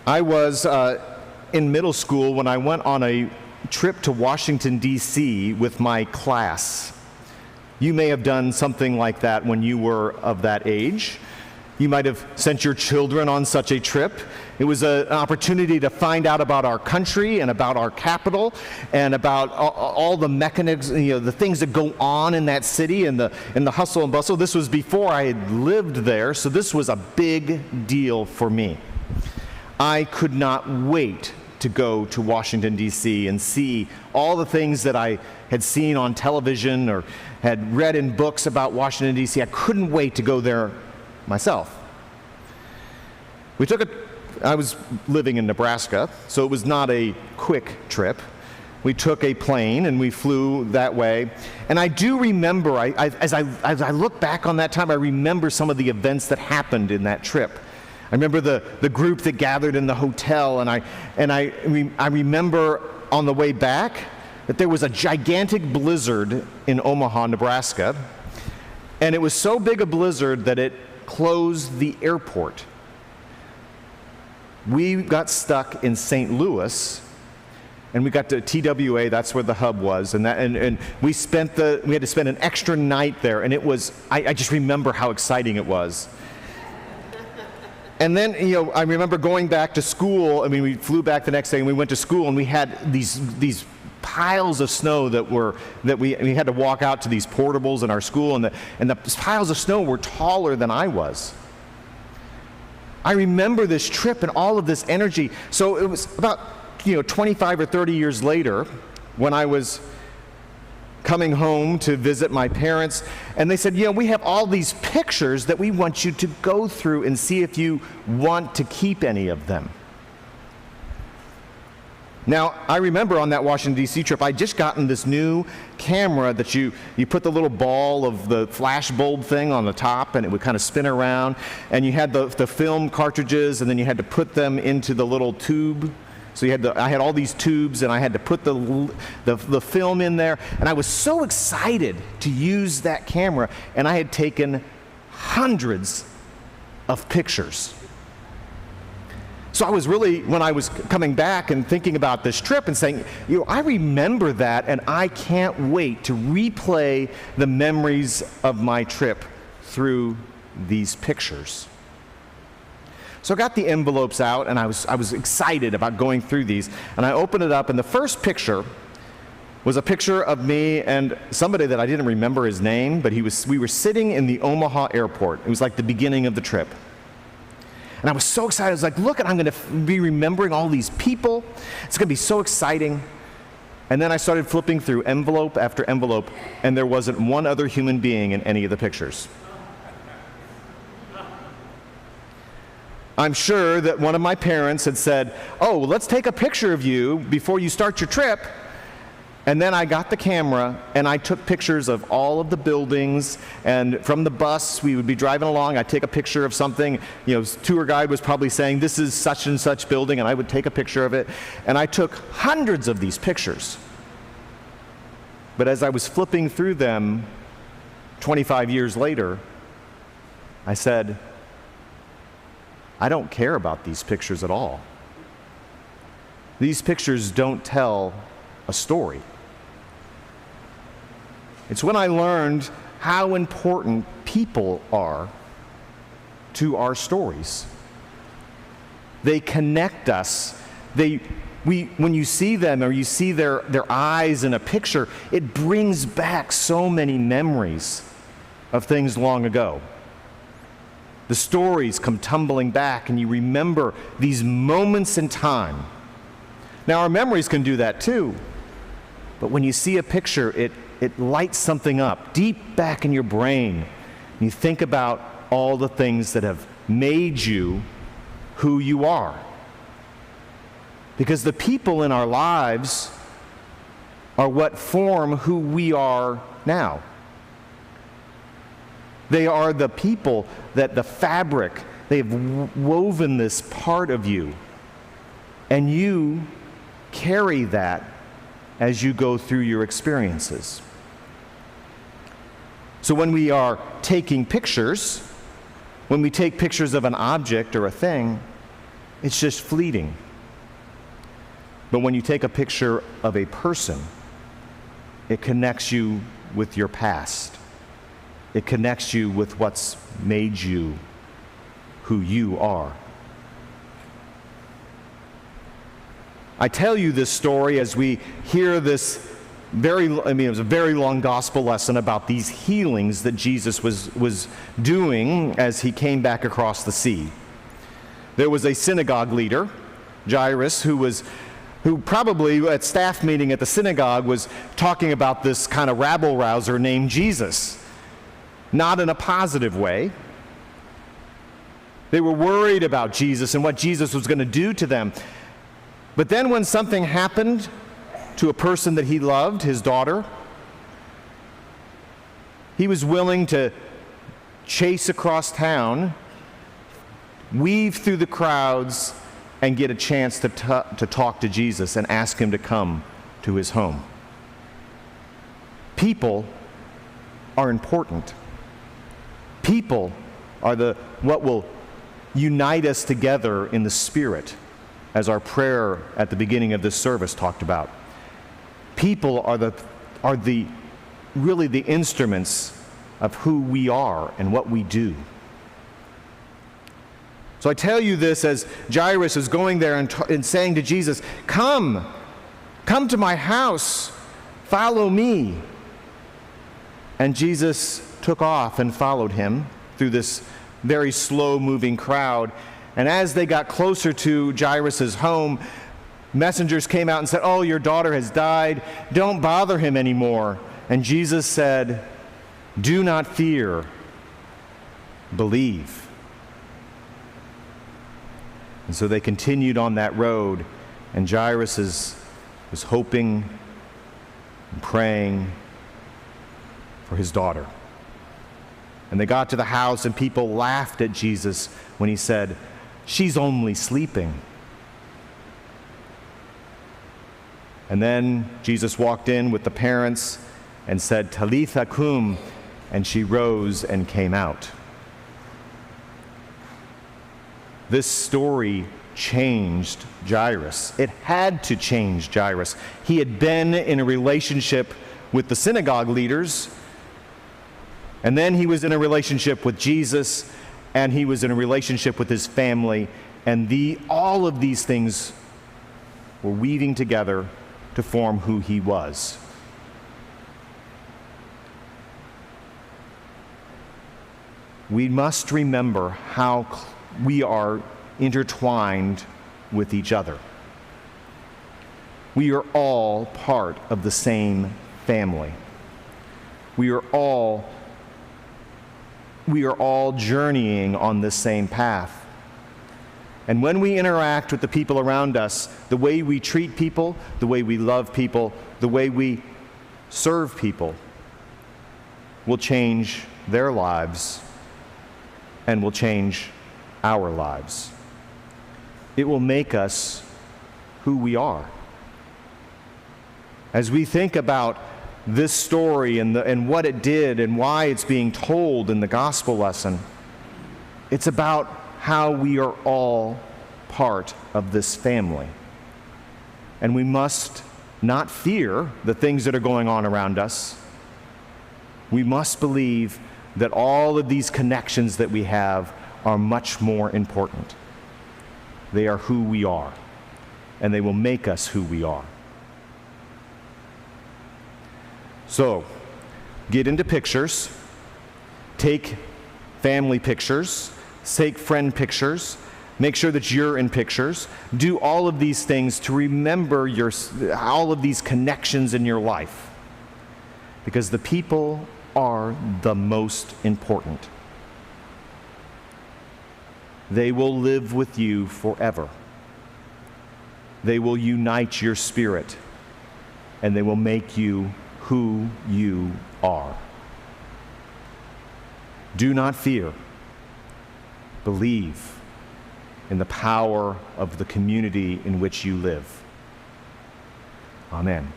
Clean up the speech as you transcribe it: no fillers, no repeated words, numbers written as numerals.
I was in middle school when I went on a trip to Washington, D.C. with my class. You may have done something like that when you were of that age. You might have sent your children on such a trip. It was an opportunity to find out about our country and about our capital and about all the mechanisms, the things that go on in that city and the hustle and bustle. This was before I had lived there, so this was a big deal for me. I could not wait to go to Washington, D.C. and see all the things that I had seen on television or had read in books about Washington, D.C. I couldn't wait to go there myself. I was living in Nebraska, so it was not a quick trip. We took a plane and we flew that way. And I do remember, as I look back on that time, I remember some of the events that happened in that trip. I remember the group that gathered in the hotel, and I remember on the way back that there was a gigantic blizzard in Omaha, Nebraska, and it was so big a blizzard that it closed the airport. We got stuck in St. Louis, and we got to TWA. That's where the hub was, and we had to spend an extra night there, and it was. I just remember how exciting it was. And then, I remember going back to school. We flew back the next day, and we went to school, and we had these piles of snow that we had to walk out to these portables in our school, and the piles of snow were taller than I was. I remember this trip and all of this energy. So it was about 25 or 30 years later when I was coming home to visit my parents, and they said, we have all these pictures that we want you to go through and see if you want to keep any of them. Now, I remember on that Washington, D.C. trip, I'd just gotten this new camera that you put the little ball of the flash bulb thing on the top, and it would kind of spin around, and you had the film cartridges, and then you had to put them into the little tube. So I had all these tubes, and I had to put the film in there, and I was so excited to use that camera, and I had taken hundreds of pictures. So I was really, when I was coming back and thinking about this trip and saying, I remember that, and I can't wait to replay the memories of my trip through these pictures. So I got the envelopes out, and I was excited about going through these, and I opened it up, and the first picture was a picture of me and somebody that I didn't remember his name, but we were sitting in the Omaha airport. It was like the beginning of the trip. And I was so excited. I was like, look, I'm going to be remembering all these people. It's going to be so exciting. And then I started flipping through envelope after envelope, and there wasn't one other human being in any of the pictures. I'm sure that one of my parents had said, let's take a picture of you before you start your trip. And then I got the camera, and I took pictures of all of the buildings, and from the bus, we would be driving along, I'd take a picture of something, tour guide was probably saying, this is such and such building, and I would take a picture of it, and I took hundreds of these pictures. But as I was flipping through them 25 years later, I said, I don't care about these pictures at all. These pictures don't tell a story. It's when I learned how important people are to our stories. They connect us. When you see them or you see their eyes in a picture, it brings back so many memories of things long ago. The stories come tumbling back, and you remember these moments in time. Now, our memories can do that too, but when you see a picture, it lights something up deep back in your brain. And you think about all the things that have made you who you are. Because the people in our lives are what form who we are now. They are the people that the fabric, they have woven this part of you. And you carry that as you go through your experiences. So when we are taking pictures, when we take pictures of an object or a thing, It's just fleeting. But when you take a picture of a person, it connects you with your past. It connects you with what's made you who you are. I tell you this story as we hear this it was a very long gospel lesson about these healings that Jesus was doing as he came back across the sea. There was a synagogue leader, Jairus, who probably at staff meeting at the synagogue was talking about this kind of rabble-rouser named Jesus. Not in a positive way. They were worried about Jesus and what Jesus was going to do to them. But then when something happened to a person that he loved, his daughter, he was willing to chase across town, weave through the crowds, and get a chance to talk to Jesus and ask him to come to his home. People are important. People are what will unite us together in the Spirit, as our prayer at the beginning of this service talked about. People are really the instruments of who we are and what we do. So I tell you this as Jairus is going there and saying to Jesus, come to my house, follow me. And Jesus took off and followed him through this very slow-moving crowd. And as they got closer to Jairus' home, messengers came out and said, "Oh, your daughter has died. Don't bother him anymore." And Jesus said, "Do not fear. Believe." And so they continued on that road, and Jairus was hoping and praying for his daughter. And they got to the house, and people laughed at Jesus when he said, "She's only sleeping." And then Jesus walked in with the parents and said, "Talitha cum," and she rose and came out. This story changed Jairus. It had to change Jairus. He had been in a relationship with the synagogue leaders, and then he was in a relationship with Jesus, and he was in a relationship with his family, and all of these things were weaving together to form who he was. We must remember how we are intertwined with each other. We are all part of the same family. We are all journeying on this same path. And when we interact with the people around us, the way we treat people, the way we love people, the way we serve people, will change their lives and will change our lives. It will make us who we are. As we think about this story and what it did and why it's being told in the gospel lesson, it's about how we are all part of this family. And we must not fear the things that are going on around us. We must believe that all of these connections that we have are much more important. They are who we are, and they will make us who we are. So, get into pictures, take family pictures, take friend pictures, make sure that you're in pictures, do all of these things to remember all of these connections in your life, because the people are the most important. They will live with you forever. They will unite your spirit, and they will make you who you are. Do not fear. Believe in the power of the community in which you live. Amen.